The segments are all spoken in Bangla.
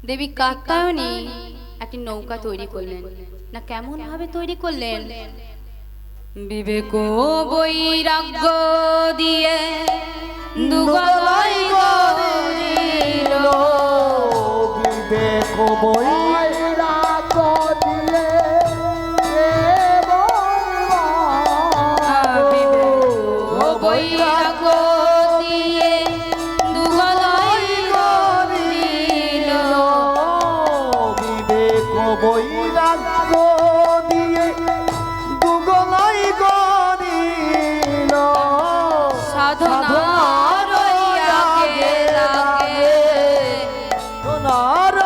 দেবী কাত্যায়নী একটি নৌকা তৈরি করলেন। না কেমন ভাবে তৈরি করলেন? বিবেক বৈরাগ্য দিয়ে দুগলাই গরিল, বিবেক বৈরাগ্য দিয়ে বৈরাগ্য দিয়ে দুগলাই গরিল, বিবেক বৈরাগ্য দিয়ে দুগলাই গরিল, সাধনার আগে লাগে, সাধনার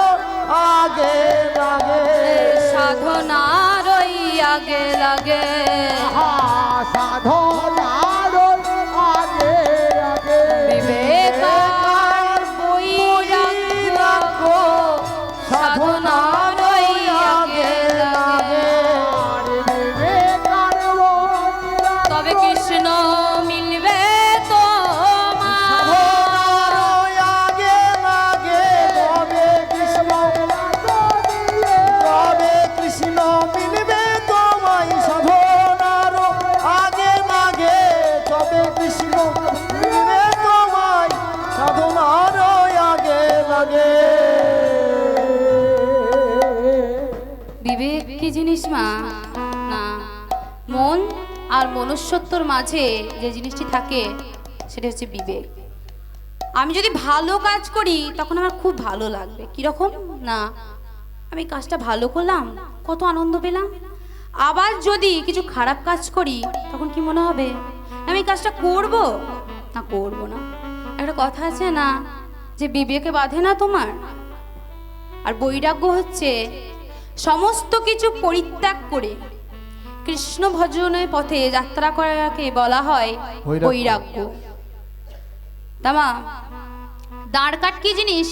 আগে লাগে, সাধনার আগে লাগে, সাধনার আগে আগে বিবেক আর বৈরাগ্য সাধনার আগে লাগে, তবে কৃষ্ণ মিলবে তোমার, আগে লাগে, তবে কৃষ্ণ মিলবে তোমায়, সাধনার আগে লাগে, তবে কৃষ্ণ মিলবে তোমায়, সাধনার আগে লাগে। বিবেক কি জিনিস মা? না, মন আর মনুষ্যত্বর মাঝে যে জিনিসটি থাকে সেটা হচ্ছে বিবেক। আমি যদি ভালো কাজ করি তখন আমার খুব ভালো লাগবে। কিরকম? না, আমি কাজটা ভালো করলাম, কত আনন্দ পেলাম। আবার যদি কিছু খারাপ কাজ করি তখন কি মনে হবে আমি কাজটা করব না, করব না। একটা কথা আছে না যে বিবেকে বাঁধে না তোমার। আর বৈরাগ্য হচ্ছে সমস্ত কিছু পরিত্যাগ করে কৃষ্ণ ভজনের পথে যাত্রা করাকে বলা হয় বৈরাগ্য। তামা দাঁড় কাঠ কি জিনিস?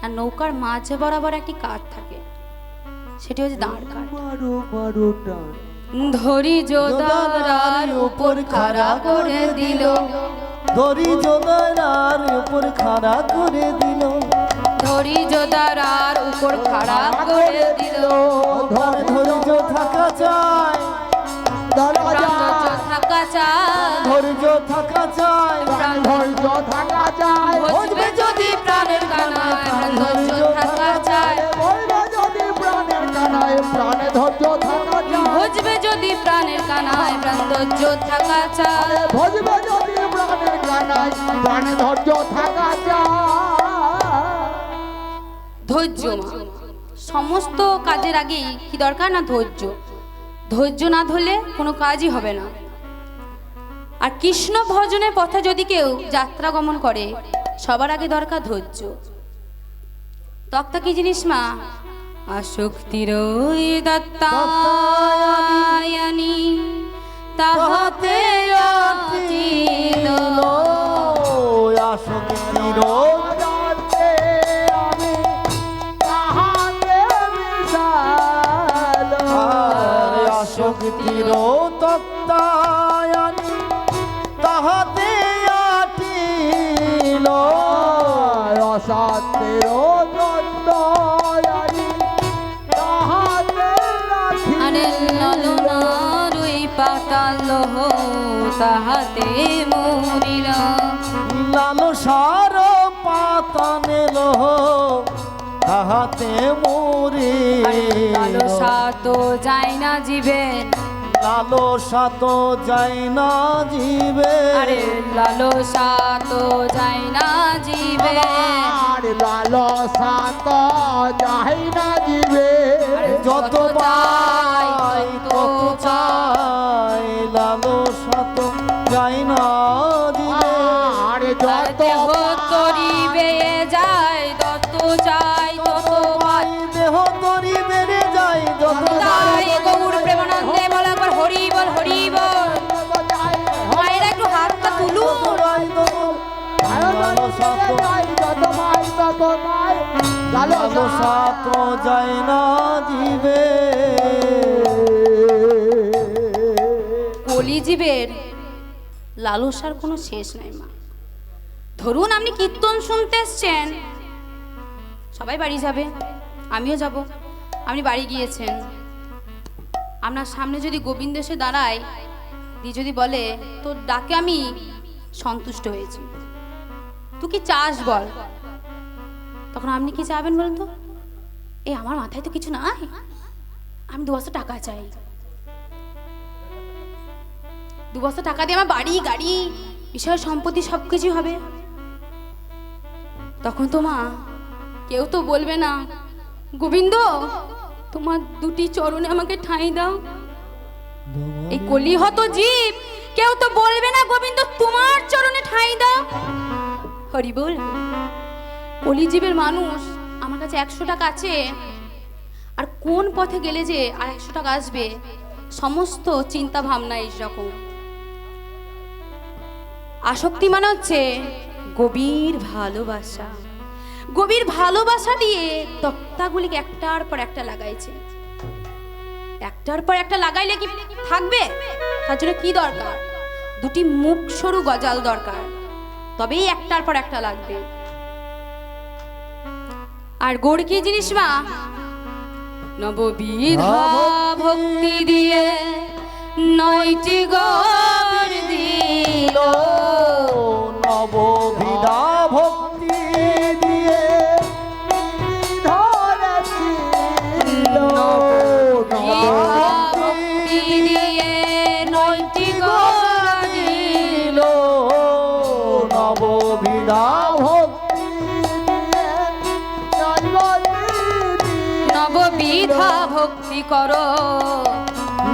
আর নৌকার মাঝে বরাবর একটি কাঠ থাকে, সেটি হচ্ছে দাঁড় কাঠ। ধরি যোদার উপর খাড়া করে দিল, ধরি যোদার উপর খাড়া করে দিল, ধরি যোদার উপর খাড়া করে দিল, ধৈর্য থাকা চাই, ধৈর্য থাকা চায়, ধৈর্য থাকা চাই, ধৈর্য থাকা চাই, ভজবে যদি প্রাণের কানায়, ধৈর্য থাকা চায়, বলবে যদি প্রাণের কানায়, প্রাণে ধৈর্য থাকা চাই, ভজবে যদি প্রাণের কানায়, প্রাণ ধৈর্য থাকা চায়, ভজবে যদি প্রাণের কানায়, প্রাণে ধৈর্য থাকা চাই। ধৈর্য মা। সমস্ত কাজের আগে কি দরকার? না ধৈর্য। ধৈর্য না ধরলে কোনো কাজই হবে না। আর কৃষ্ণ ভজনের পথে যদি কেউ যাত্রা গমন করে সবার আগে দরকার ধৈর্য। তক্তা কি জিনিস মা? আসক্তির দত্তায়নি তাহাতে অটিল, আসক্তির আমি তাহাতে মিশাল, আসক্তির তত্ত্বায়নি তাহাতে আটিল, অসত্যের তত্ত্বায়নি তাহাতে আরে ললনা রুই পাতাল তাহাতে মরিল, লালসার পাতানে লোহ তাহাতে মরিল, লালসা তো যায় না জীবে, লালসা তো যায় না জীবে, আরে লালসা তো যায় না জীবে, লালসা তো যায় না জীবে, যত পাই তত চাই, লালসা তো যায় না জীবে, যত দেহ তরি বেয়ে যায় তত চাই তত পাই, দেহ তরি বেড়ে যায়, যত তাই গৌর প্রেমানন্দে বলা একবার হরি বল হরি বল। মায়েরা একটু হাতটা তুলুন। লালসা তো যায় না জীবে, কলিজীবের লালসার কোনো শেষ নাই মা। ধরুন আপনি কীর্তন শুনতে এসছেন, সবাই বাড়ি যাবে, আমিও যাব। আপনি বাড়ি গিয়েছেন, আপনার সামনে যদি গোবিন্দ এসে দাঁড়ায়, দিয়ে যদি বলে তোর ডাকে আমি সন্তুষ্ট হয়েছি, তুই কি চাস বল, তখন আপনি কি চাবেন বলুন তো? এই আমার মাথায় তো কিছু নাই, আমি 2 বস্তা টাকা চাই, 2 বস্তা টাকা দিয়ে আমার বাড়ি গাড়ি বিষয় সম্পত্তি সবকিছু হবে। তখন তো মা কেউ তো বলবে না গোবিন্দ তোমার 2টি চরণে আমাকে ঠাঁই দাও। এই কলিহত জীব কেউ তো বলবে না গোবিন্দ তোমার চরণে ঠাঁই দাও। হরি বল। কলিজীবের মানুষ আমার কাছে 100 টাকা আছে, আর কোন পথে গেলে যে আর 100 টাকা আসবে, সমস্ত চিন্তা ভাবনা এইরকম। আসক্তি মানে হচ্ছে গভীর ভালোবাসা। গভীর ভালোবাসা দিয়ে তক্তাগুলিকে একটার পর একটা লাগাইছে, একটার পর একটা লাগাইলে কি থাকবে? তার জন্য কি দরকার? 2টি মুখ সরু গজাল দরকার, তবেই একটার পর একটা লাগবে। আর গোড় কি জিনিস মা? নববিধা ভক্তি দিয়ে 9টি গড় দিল, নববিধা ভক্তি দিয়ে ধরেছিল, ভক্তি দিয়ে 9টি গড় দিল, নববিধা ভক্তি নববিধা ভক্তি করো,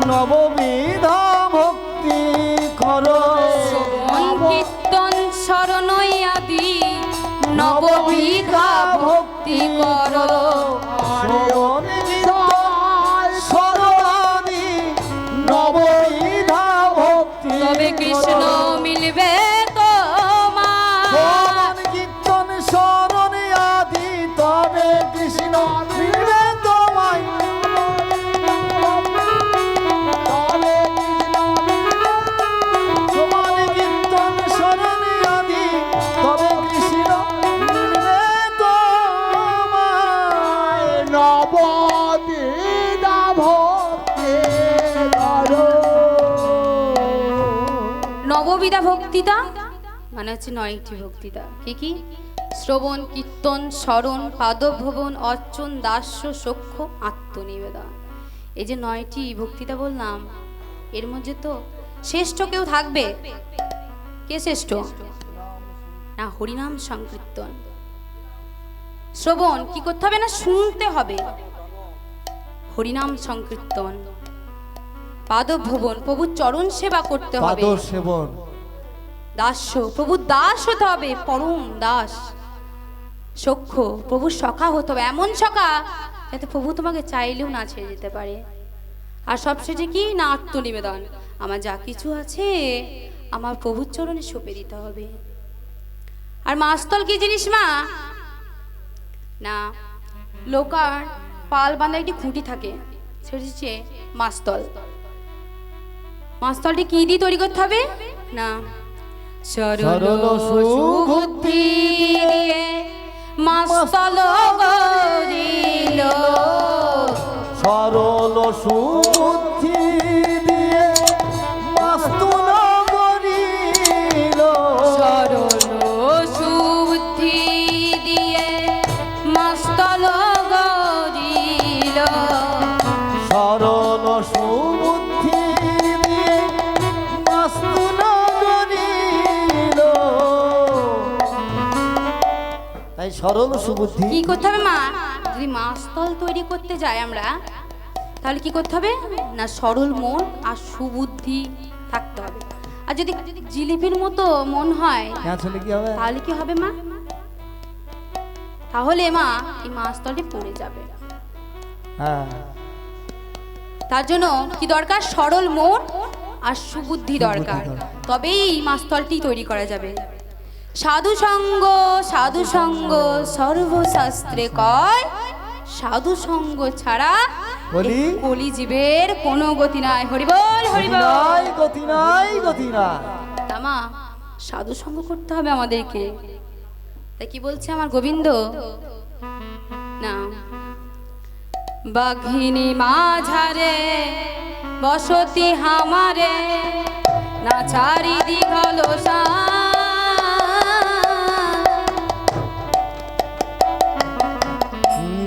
নববিধা ভক্তি করো, শ্রবণ কীর্তন শরণ আদি নববিধা ভক্তি করো, শ্রবণ কীর্তন শরণাদি নববিধা ভক্তি তবে কৃষ্ণ মিলবে তোমার। শ্রবণ কীর্তন শরণ আদি তবে কৃষ্ণ মিলবে তোমায়, শ্রবণ কীর্তন শরণ আদি তবে কৃষ্ণ মিলবে তোমায়, নববিধা ভক্তি করো। নববিধা ভক্তিটা মানে হচ্ছে 9টি ভক্তিটা। কি কি? শ্রবণ কীর্তন স্মরণ পাদভবন অর্চন দাস্য সখ্য আত্মনিবেদন। এই যে 9টি ভক্তিটা বললাম, এর মধ্যে তো শ্রেষ্ঠ কেউ থাকবে? কে শ্রেষ্ঠ? না, হরিনাম সংকীর্তন। শ্রবণ কি করতে হবে? না, শুনতে হবে। হরিনাম সংকীর্তন। পাদভবন প্রভুর চরণ সেবা করতে হবে। পাদ সেবন। দাস্য প্রভুর দাস হতে হবে, পরম দাস। সখ্য প্রভুর সখা হতে হবে, এমন সখা যাতে প্রভু তোমাকে চাইলেও না ছেড়ে যেতে পারে। আর সবশেষে কি? না, আত্মনিবেদন। আমার যা কিছু আছে আমার প্রভুর চরণে সঁপে দিতে হবে। আর মাস্তল কি জিনিস মা? না, লোকার পাল বাঁধা একটি খুঁটি থাকে, সেটা হচ্ছে মাস্তল। মাস্তলটি কি দিয়ে তৈরি করতে হবে? না, সরল সুবুদ্ধি দিয়ে মাস্তল গড়িল, সরল সুবুদ্ধি দিয়ে মাস্তুল গড়িল, সরল সুবুদ্ধি দিয়ে মাস্তল গড়িল, সরল সুবুদ্ধি দিয়ে মাস্তুল গড়িল। তাই সরল সুবুদ্ধি কি করতে হবে মা? যদি মাস্তল তৈরি করতে যাই আমরা, তাহলে কি করতে হবে? না, সরল মন আর সুবুদ্ধি থাকতে হবে। আর যদি জিলিপির মতো মন হয়, আসলে কি হবে? তাহলে কি হবে মা? তাহলে মা এই মাস্তলটি পড়ে যাবে। হ্যাঁ, তার জন্য কি দরকার? সরল মন আর সুবুদ্ধি দরকার, তবেই এই মাস্তলটি তৈরি করা যাবে। সাধু সঙ্গ, সাধু সঙ্গ সর্বশাস্ত্রে কয়, সাধু সঙ্গ ছাড়া বলি কলিজীবের কোনো গতি নাই। হরিবল হরিবল। নাই গতি নাই, গতি নাই। তামা সাধু সঙ্গ করতে হবে আমাদেরকে। তাই কি বলছে আমার গোবিন্দ? না বাঘিনী মাঝারে বসতি হামারে না চারি দিঘল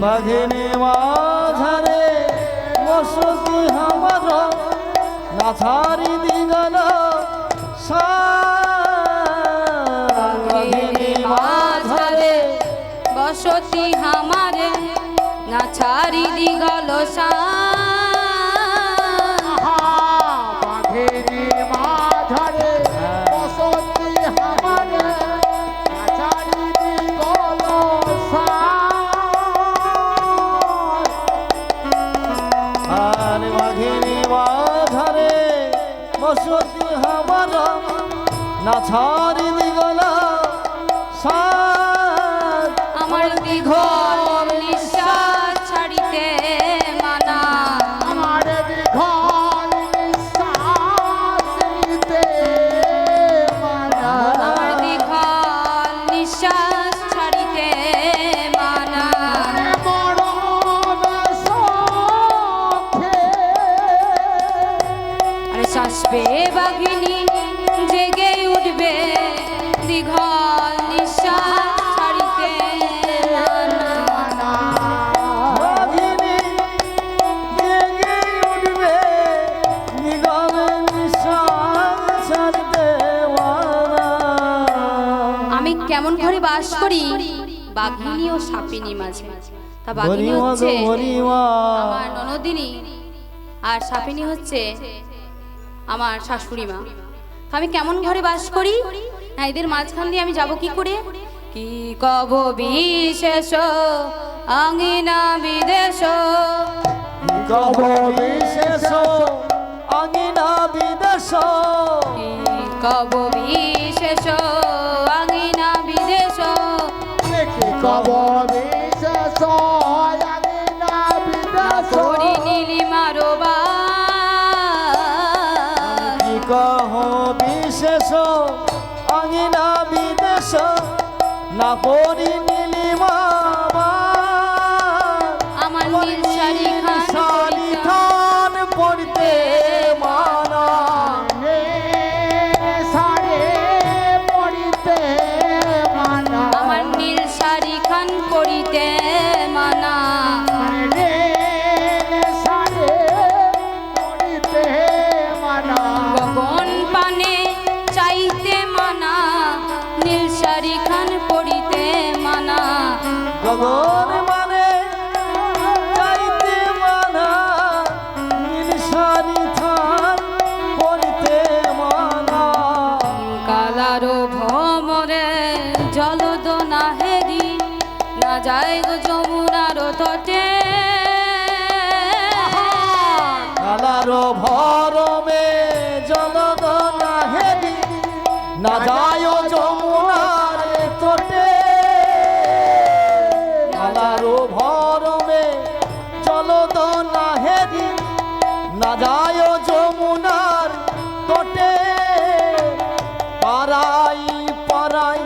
বাঘিনী মাঝারে বসতি আমার না ছাড়ি দিগল বাঘিনী মাঝারে বসতি হামারে না ছাড়ি দিঘল বাঘেরি মাঝারে বসতি হামারে চারিদি আর বাঘিনী মাঝারে বসতি আমার না ছাড়ি দিগল আমার দীঘল নিঃশ্বাস ছাড়িতে মানা আমার দীঘল নিঃশ্বাস নিতে মানা আমার দীঘল নিঃশ্বাস ছাড়িতে মানা মরণ সখে আরে শাসবে বাঘিনী জেগে উঠবে দীঘল নিঃশ্বাস ছাড়িতে মানা বাঘিনী জেগে উঠবে নিগম নিঃশ্বাস ছাড়তে মানা। আমি কেমন ঘরে বাস করি বাঘিনী ও সাপিনী মাঝে তা বাঘিনী হরিমা হচ্ছে গো হরিমা, আমার ননদিনী আর সাপিনী হচ্ছে আমার শাশুড়ি মা তো আমি কেমন ঘরে বাস করি না এদের মাঝখান দিয়ে আমি যাব কি করে কি কব বিশেষ আঙিনা বিদেশ কব বিশেষ আঙিনা বিদেশ, কি কব বিশেষ আঙিনা বিদেশ দেখি কব বিশেষ আঙিনা বিদেশ করি নীলিমারো কি কহ বিশেষ আঙিনা বিদেশ না পরি নীলিমা আমার নীল শাড়ি শাড়ি খান পড়তে মানা। সারে পড়িতে মানা আমার নীল শাড়ি খান পরিতে মানা রে সারে পড়িতে মানা গগন পানে চাইতে মানা নীল শাড়ি খান পরিতে মানা গগন মানে যাইতে মানা, নীল শাড়ি থান পড়তে মানা। কালারো ভমরে জলদ না হেরি না যায় গো যমুনার তটে কালারো ভরমে জলদনা হেরি না যায় যমুনার তটে। কালারো ভরমে জলদনা হেরি না যায় যমুনার তটে। পাড়াই পাড়াই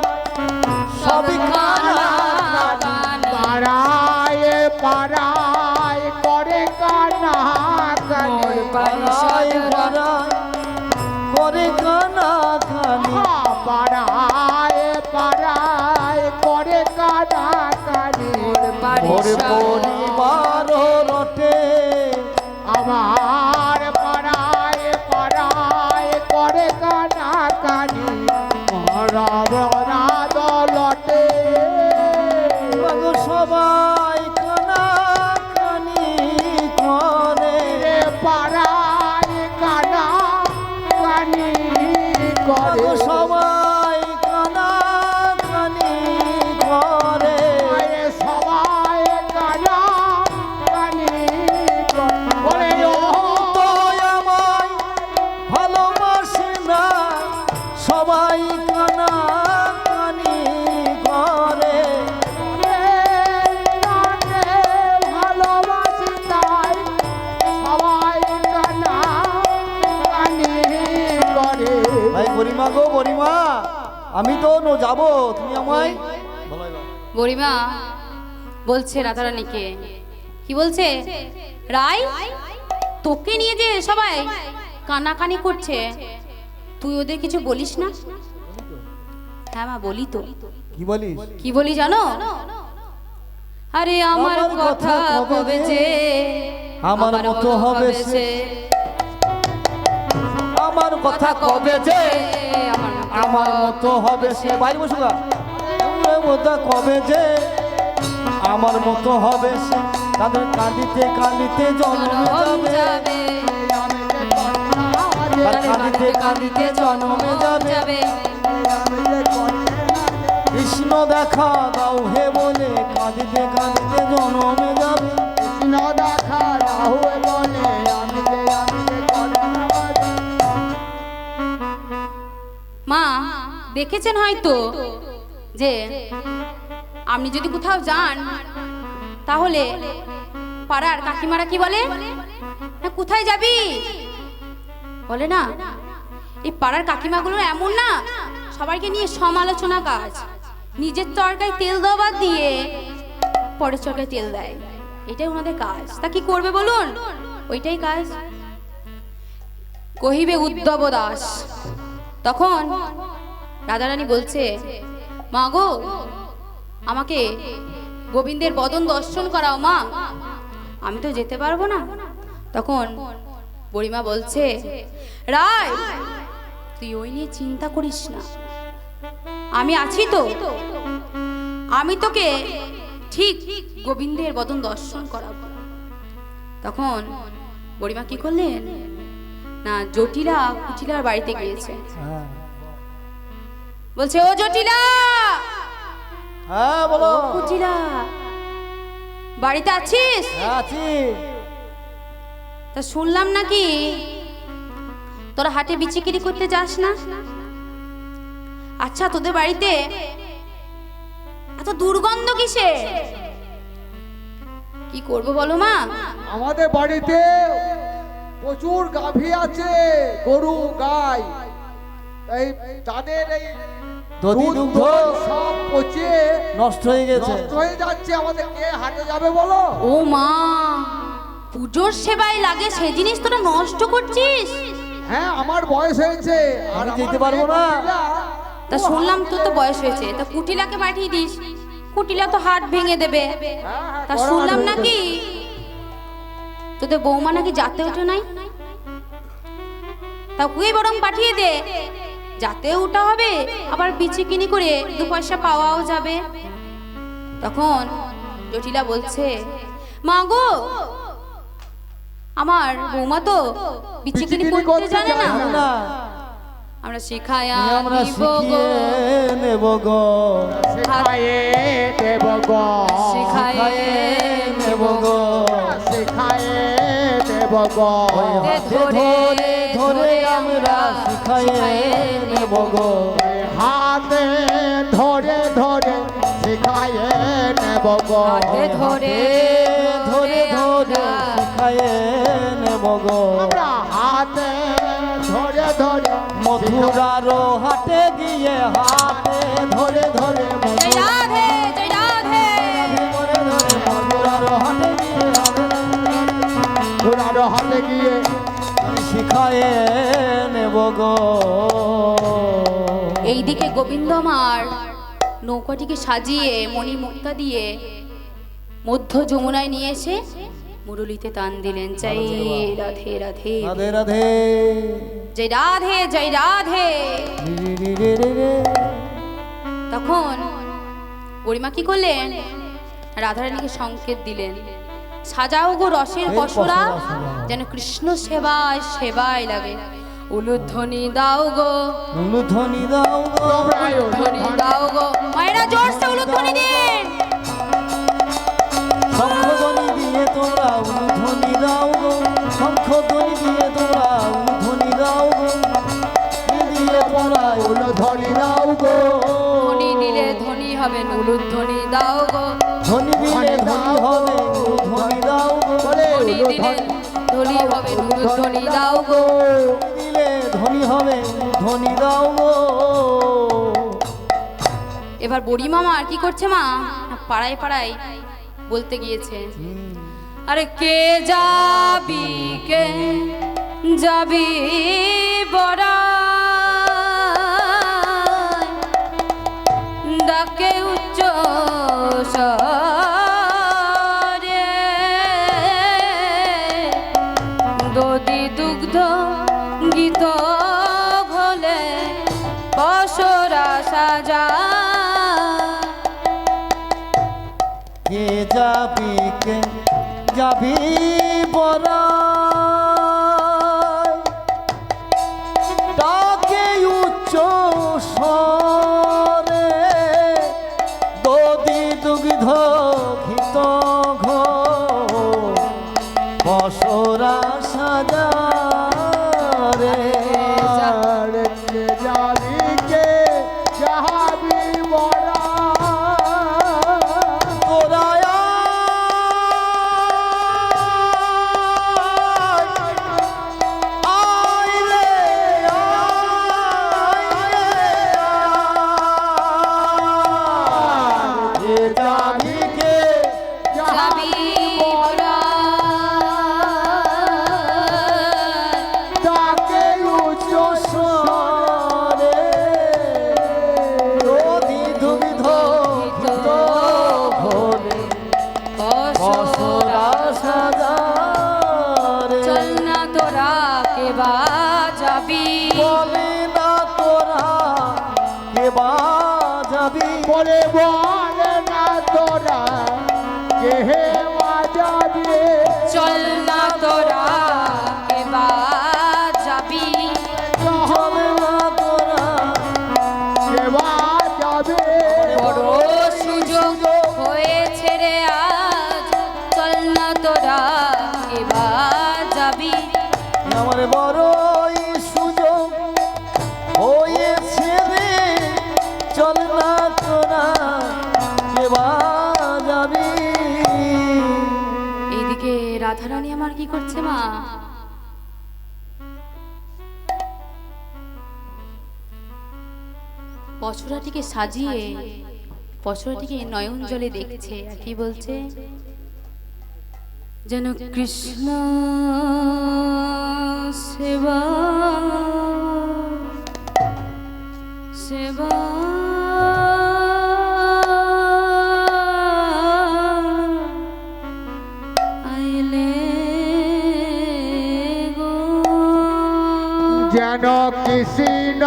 সব খানা পাড়ায় পাড়ায় করে কানা কানে পাড়াই পাড়াই করে কানা কানি। পাড়ায় পাড়ায় করে কানা কানে ওর পরিবার রটে আমার পাড়ায় পাড়ায় করে কানা কানি মরা দলটে বাগ সবাই কানা কানি করে। পাড়ায় কানা কানি বাগ করে সবাই কানা কানি করে। সবাই কানা কানি করে তো আমায় ভালোবাসে না সবাই কানা কানি করে। ভালোবাসি তাই সবাই কানা কানি করে ভাই বরিমা গো বরিমা, আমি তো যাবো, তুমি আমায় বুড়িমা বলছে রাধারানীকে, কি বলছে, রাই তোকে নিয়ে যে সবাই কানাকানি করছে, তুই ওদের কিছু বলিস না? হ্যাঁ মা বলি তো। কি বলিস? কি বলি জানো? আরে আমার কথা কবে যে আমার মতো হবে সে, আমার কথা কবে যে আমার মতো হবে সে। বাইরে বসুকা, আমার মতো কবে যে আমার মতো হবে সে, তাদের কাঁদিতে কাঁদিতে জন্ম যাবে, তার কাঁদিতে কাঁদিতে জন্মে যাবে। কৃষ্ণ দেখা দাও হে বলে কাঁদিতে কাঁদিতে জন্মে যাবে। কৃষ্ণ দেখা দাও হে বলে আমি যে মা দেখেছেন হয়তো যে আপনি যদি কোথাও যান তাহলে পাড়ার কাকিমারা কি বলে, না কোথায় যাবি বলে না। এই পাড়ার কাকিমাগুলো এমন না, সবাইকে নিয়ে সমালোচনা কাজ, নিজের তরকায় তেল দেওয়া দিয়ে পরের তরকায় তেল দেয়, এটাই ওনাদের কাজ। তা কি করবে বলুন, ওইটাই কাজ। কহিবে উদ্ধব দাস। তখন রাধারানী বলছে, মা গো আমাকে গোবিন্দের বদন দর্শন করাও মা, আমি তো যেতে পারবো না। তখন বুড়িমা বলছে, রায় তুই ওই নিয়ে চিন্তা করিস না, আমি আছি তো, আমি তোকে ঠিক গোবিন্দের বদন দর্শন করাবো। তখন বুড়িমা কি করলেন না, জটিলা কুটিলার বাড়িতে গিয়েছে। বলছে, ও জটিলা, হ্যাঁ বলো। কুটিলা বাড়িতে আছিস? আছি। তা শুনলাম নাকি তোরা হাটে বিচিকিরি করতে যাস না। আচ্ছা তোদের বাড়িতে এত দুর্গন্ধ কিসে? কি করব বলো মা? আমাদের বাড়িতে প্রচুর গাভী আছে, গরু গাই, এই তাদের এই দধি দুধ দুগ্ধ দই সব পচে নষ্ট হয়ে গেছে। নষ্ট হয়ে যাচ্ছে। আমাদের কে হাটে যাবে বলো? ও মা, পুজোর সেবায় লাগে সেই জিনিস তোরা নষ্ট করছিস? হ্যাঁ আমার বয়স হয়েছে আর আমি আমার যেতে পারবো না। মেয়ে তা শুনলাম তোর তো বয়স হয়েছে, তা কুটিলাকে পাঠিয়ে দিস, কুটিলা তো হাট ভেঙে দেবে। তা বড় শুনলাম হাট নাকি তোদের বৌমা নাকি যাতে ওঠে নাই, তা কুই বরং পাঠিয়ে দে, যাতে ওটা হবে আবার বিচিকিনি করে দু পয়সা পাওয়াও যাবে। তখন জটিলা বলছে, মা গো আমার বৌমা তো বিচিকিনি করতে জানে না, না আমরা শিখায়া আমরা দিব গো, শিখিয়ে নেব গো, শেখায়ে দেব গো, শিখায়ে নেব গো। শেখায়ে দেব গো, হাতে ধরে ধরে আমরা শিখায়ে নেব গো, হাতে ধরে ধরে শেখায়ে নেব গো, হাতে ধরে ধরে ধরে শিখায়ে নেব গো। আমরা হাতে ধরে ধরে মথুরারও হাটে গিয়ে হাতে ধরে ধরে জয় রাধে জয় রাধে। ধরে ধরে মথুরারও হাটে গিয়ে ঘোড়ার হাতে গিয়ে শিখায়ে নেব গো। এইদিকে গোবিন্দ আমার নৌকাটিকে সাজিয়ে মণি মুক্তা দিয়ে মধ্য যমুনায় নিয়ে এসে মুরলিতে টান দিলেন। জয় রাধে রাধে রাধে রাধে জয় রাধে জয় রাধে। রি রি রি রি রি। তখন বুড়িমা কি করলেন, রাধারানীকে সংকেত দিলেন, সাজাও গো রসের পসরা, যেন কৃষ্ণ সেবায় সেবায় লাগে। উলুধ্বনি দাও গো, উলুধ্বনি দাও গো, উলুধ্বনি দাও গো, মায়েরা জোরসে উলুধ্বনি দিন। শঙ্খধ্বনি দিয়ে তোমরা উলুধ্বনি দাও গো, শঙ্খধ্বনি দিয়ে তোমরা উলুধ্বনি দাও গো, দিয়ে তোমরা উলুধ্বনি দাও গো, ধ্বনি দিলে ধ্বনি হবে, উলুধ্বনি দাও গো, ধ্বনি দিলে ধ্বনি হবে, উলুধ্বনি দাও গো, ধ্বনি দিলে ধ্বনি হবে, উলুধ্বনি দাও গো। দিলে ধ্বনি হবে, উলুধ্বনি দাও গো। এবার বুড়ি মামা আর কি করছে মা, পাড়ায় পাড়ায় বলতে গিয়েছে, আরে কে যাবি বড়া ডাকে উচ্চ স্বরে, দধি দুগ্ধ গীত ঘোলে পশরা সাজা। কে যাবি বরা ডাকে উচ্চ স্বরে, দধি দুগ্ধ ঘিত ঘো বসরা সাজা রে। কে যাবি কে যাবি বড়া তোরা যাবি বড়া ডাকে উচ্চ স্বরে, দধি দুগ্ধ ঘিত ঘোলে পশরা সাজা রে। চল না তোরা কে বা যাবি, বলে না তোরা কে বা যাবি, বলে বলে না তোরা কে যাবি, চল না তোরা কে বা যাবি, চলে না তোরা কে যাবে বড় সুযোগ হয়েছে রে আজ, চল না তোরা কে বা যাবি, আমার বড়ই সুযোগ হয়েছে রে, চল না তোরা কে বা যাবি। এইদিকে রাধারানী আমার কি করছে মা, পছরাটিকে সাজিয়ে পছরাটিকে নয়ন জলে দেখছে আর কি বলছে, যেন কৃষ্ণ সেবা সেবা আইলে গো। যেন কৃষ্ণ